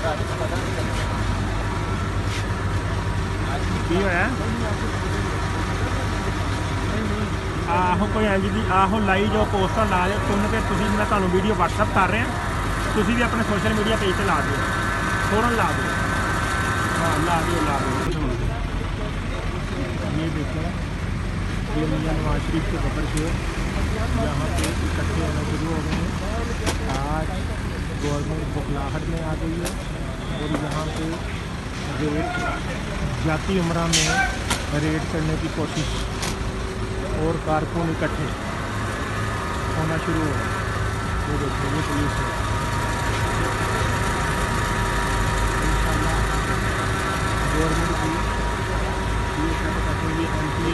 की होया आहो कोई इंज दी आहो लाई जो पोस्टर ला दे सुन के तुसीं मैं तुहानूं वीडियो व्हाट्सअप कर रहा तुसीं भी अपने सोशल मीडिया पेज पे ला दिओ फौरन ला दिओ हाँ ला दिओ ये देखो ये मियां नवाज शरीफ के बबर शेर यहाँ पे इकट्ठे होना शुरू हो गए हैं। आज गवर्नमेंट बुखलाहट में आ गई है और यहाँ पे रेड जाती उम्रा में रेड करने की कोशिश और कारकुन इकट्ठे होना शुरू हो गए। ये देखो ये पुलिस है इंशाल्लाह गवर्नमेंट की ये सब कहेंगे एम पी